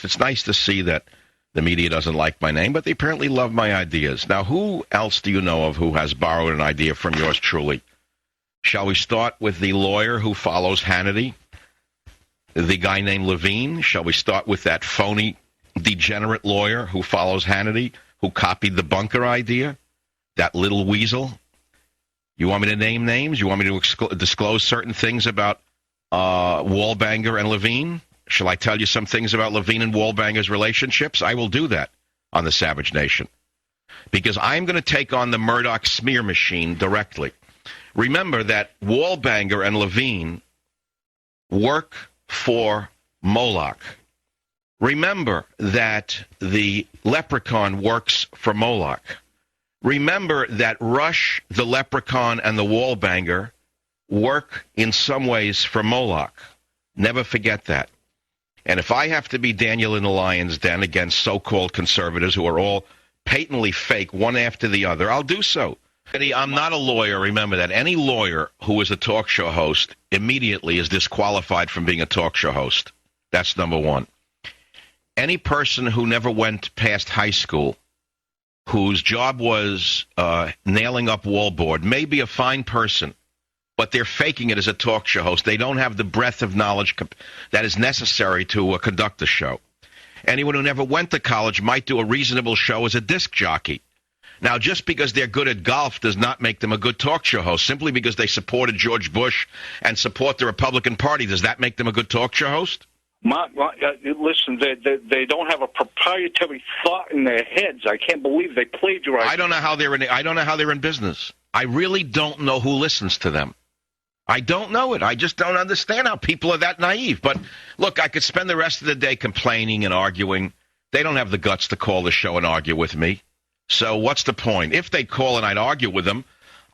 It's nice to see that the media doesn't like my name, but they apparently love my ideas. Now, who else do you know of who has borrowed an idea from yours truly? Shall we start with the lawyer who follows Hannity? The guy named Levin? Shall we start with that phony, degenerate lawyer who follows Hannity, who copied the bunker idea? That little weasel? You want me to name names? You want me to disclose certain things about Wallbanger and Levin? Shall I tell you some things about Levin and Wallbanger's relationships? I will do that on the Savage Nation. Because I'm going to take on the Murdoch smear machine directly. Remember that Wallbanger and Levin work for Moloch. Remember that the leprechaun works for Moloch. Remember that Rush, the leprechaun, and the Wallbanger work in some ways for Moloch. Never forget that. And if I have to be Daniel in the lion's den against so-called conservatives who are all patently fake, one after the other, I'll do so. I'm not a lawyer, remember that. Any lawyer who is a talk show host immediately is disqualified from being a talk show host. That's number one. Any person who never went past high school, whose job was nailing up wallboard, may be a fine person, but they're faking it as a talk show host. They don't have the breadth of knowledge that is necessary to conduct the show. Anyone who never went to college might do a reasonable show as a disc jockey. Now, just because they're good at golf does not make them a good talk show host. Simply because they supported George Bush and support the Republican Party, does that make them a good talk show host? Listen, they don't have a proprietary thought in their heads. I can't believe they plagiarized. I don't know how they're in business. I really don't know who listens to them. I don't know it. I just don't understand how people are that naive. But look, I could spend the rest of the day complaining and arguing. They don't have the guts to call the show and argue with me. So what's the point? If they call and I'd argue with them,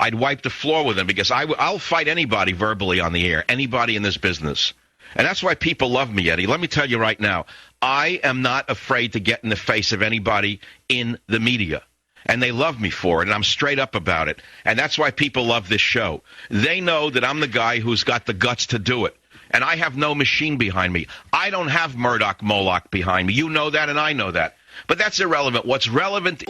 I'd wipe the floor with them because I'll fight anybody verbally on the air, anybody in this business. And that's why people love me, Eddie. Let me tell you right now, I am not afraid to get in the face of anybody in the media. And they love me for it, and I'm straight up about it. And that's why people love this show. They know that I'm the guy who's got the guts to do it. And I have no machine behind me. I don't have Moloch behind me. You know that, and I know that. But that's irrelevant. What's relevant...